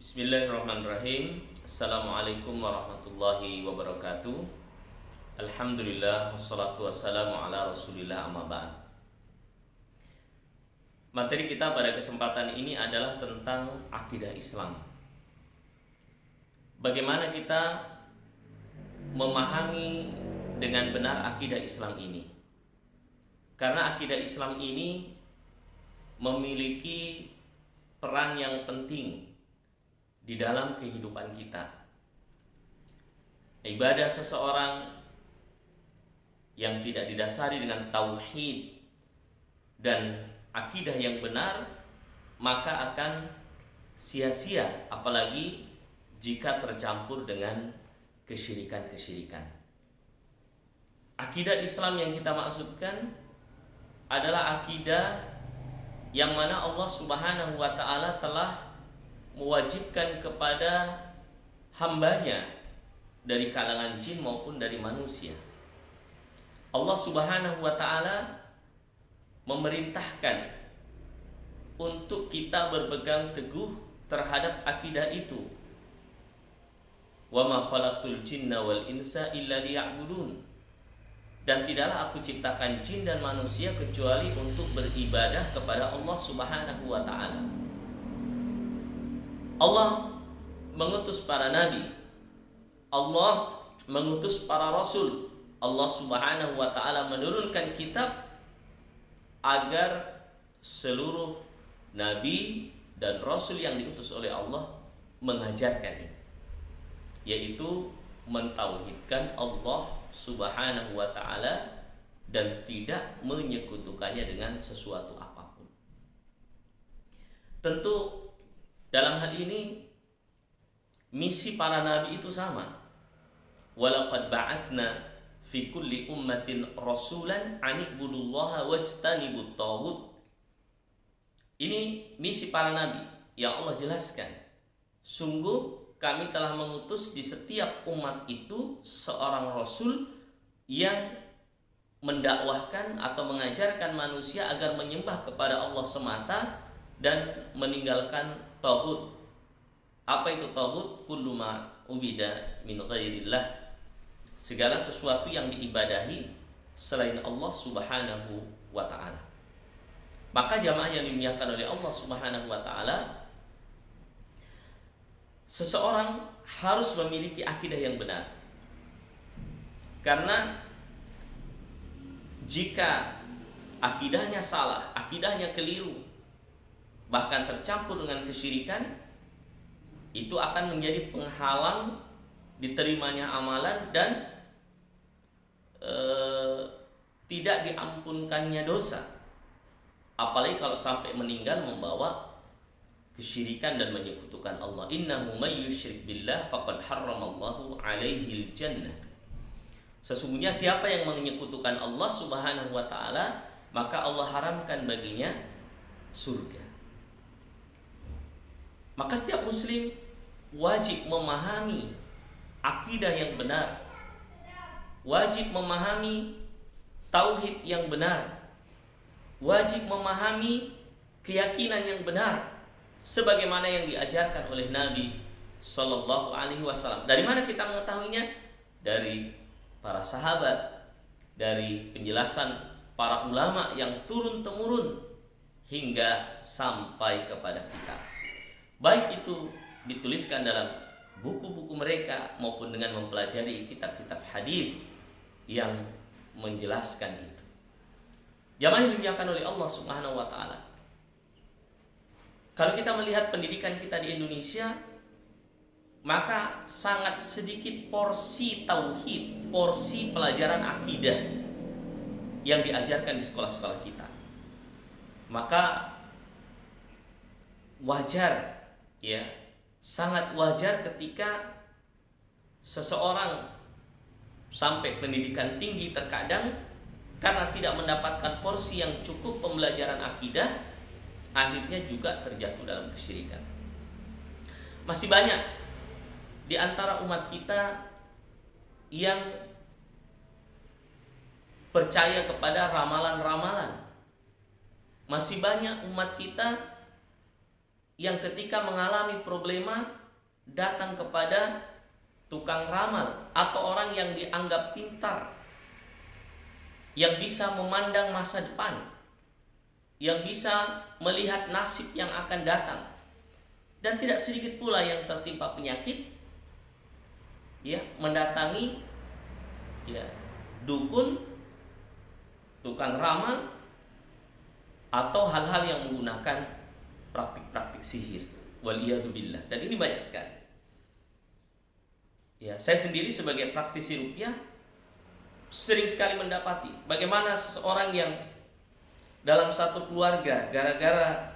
Bismillahirrahmanirrahim. Assalamualaikum warahmatullahi wabarakatuh. Alhamdulillah wassalatu wassalamu ala Rasulillah amma ba'd. Materi kita pada kesempatan ini adalah tentang akidah Islam. Bagaimana kita memahami dengan benar akidah Islam ini? Karena akidah Islam ini memiliki peran yang penting di dalam kehidupan kita. Ibadah seseorang yang tidak didasari dengan tauhid dan akidah yang benar, maka akan sia-sia, apalagi jika tercampur dengan kesyirikan-kesyirikan. Akidah Islam yang kita maksudkan adalah akidah yang mana Allah Subhanahu wa ta'ala telah mewajibkan kepada hambanya dari kalangan jin maupun dari manusia. Allah Subhanahu wa ta'ala memerintahkan untuk kita berpegang teguh terhadap akidah itu. Wa ma khalaqtul jinna wal insa illa liya'budun. Dan tidaklah aku ciptakan jin dan manusia kecuali untuk beribadah kepada Allah Subhanahu wa ta'ala. Allah mengutus para nabi, Allah mengutus para rasul, Allah Subhanahu wa ta'ala menurunkan kitab agar seluruh nabi dan rasul yang diutus oleh Allah mengajarkan ini, yaitu mentauhidkan Allah Subhanahu wa ta'ala dan tidak menyekutukannya dengan sesuatu apapun. Tentu dalam hal ini misi para nabi itu sama. Walaqad ba'atsna fi kulli ummatin rasulan an ibudullaha wajtanibut taghut. Ini misi para nabi yang Allah jelaskan. Sungguh kami telah mengutus di setiap umat itu seorang rasul yang mendakwahkan atau mengajarkan manusia agar menyembah kepada Allah semata dan meninggalkan taghut. Apa itu taghut? Kullu ma ubida min ghairillah. Segala sesuatu yang diibadahi selain Allah Subhanahu wa ta'ala. Maka jamaah yang dimuliakan oleh Allah Subhanahu wa ta'ala, seseorang harus memiliki akidah yang benar. Karena jika akidahnya salah, akidahnya keliru, bahkan tercampur dengan kesyirikan, itu akan menjadi penghalang diterimanya amalan dan tidak diampunkannya dosa. Apalagi kalau sampai meninggal membawa kesyirikan dan menyekutukan Allah. Innahu may yusyrik billah faqad harramallahu alaihil jannah. Sesungguhnya siapa yang menyekutukan Allah Subhanahu wa ta'ala, maka Allah haramkan baginya surga. Maka setiap muslim wajib memahami akidah yang benar, wajib memahami tauhid yang benar, wajib memahami keyakinan yang benar sebagaimana yang diajarkan oleh Nabi Sallallahu Alaihi Wasallam. Dari mana kita mengetahuinya? Dari para sahabat, dari penjelasan para ulama yang turun-temurun hingga sampai kepada kita. Baik itu dituliskan dalam buku-buku mereka maupun dengan mempelajari kitab-kitab hadis yang menjelaskan itu. Jamaah yang dimuliakan oleh Allah Subhanahu wa ta'ala, kalau kita melihat pendidikan kita di Indonesia, maka sangat sedikit porsi tauhid, porsi pelajaran akidah yang diajarkan di sekolah-sekolah kita. Maka wajar, ya, sangat wajar ketika seseorang sampai pendidikan tinggi terkadang karena tidak mendapatkan porsi yang cukup pembelajaran akidah, akhirnya juga terjatuh dalam kesyirikan. Masih banyak di antara umat kita yang percaya kepada ramalan-ramalan. Masih banyak umat kita yang ketika mengalami problema datang kepada tukang ramal atau orang yang dianggap pintar, yang bisa memandang masa depan, yang bisa melihat nasib yang akan datang. Dan tidak sedikit pula yang tertimpa penyakit, ya, mendatangi, ya, dukun, tukang ramal, atau hal-hal yang menggunakan praktik-praktik sihir. Waliyadzubillah. Dan ini banyak sekali. Ya, saya sendiri sebagai praktisi ruqyah sering sekali mendapati bagaimana seseorang yang dalam satu keluarga gara-gara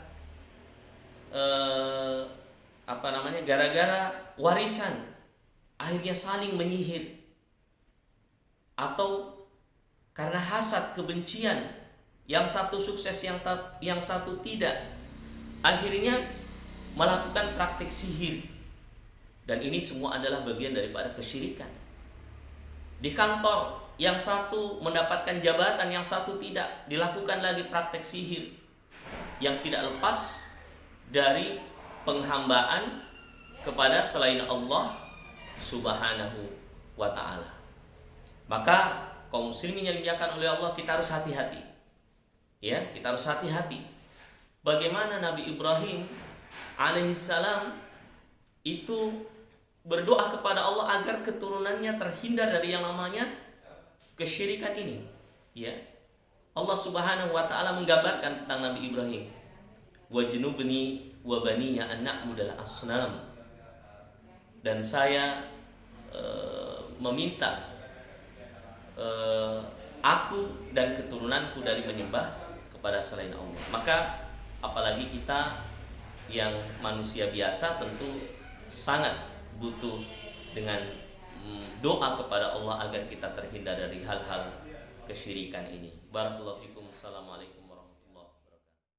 gara-gara warisan akhirnya saling menyihir, atau karena hasad, kebencian, yang satu sukses yang satu tidak, akhirnya melakukan praktik sihir. Dan ini semua adalah bagian daripada kesyirikan. Di kantor, yang satu mendapatkan jabatan, yang satu tidak, dilakukan lagi praktek sihir yang tidak lepas dari penghambaan kepada selain Allah Subhanahu wa ta'ala. Maka kaum muslimin yang dimuliakan oleh Allah, kita harus hati-hati. Ya, kita harus hati-hati. Bagaimana Nabi Ibrahim alaihissalam itu berdoa kepada Allah agar keturunannya terhindar dari yang namanya kesyirikan ini. Ya, Allah Subhanahu wa ta'ala menggambarkan tentang Nabi Ibrahim, wajnubni wa baniya an na'budal asnam, dan saya meminta aku dan keturunanku dari menyembah kepada selain Allah. Maka apalagi kita yang manusia biasa tentu sangat butuh dengan doa kepada Allah agar kita terhindar dari hal-hal kesyirikan ini. Barakallahu fikum. Assalamualaikum.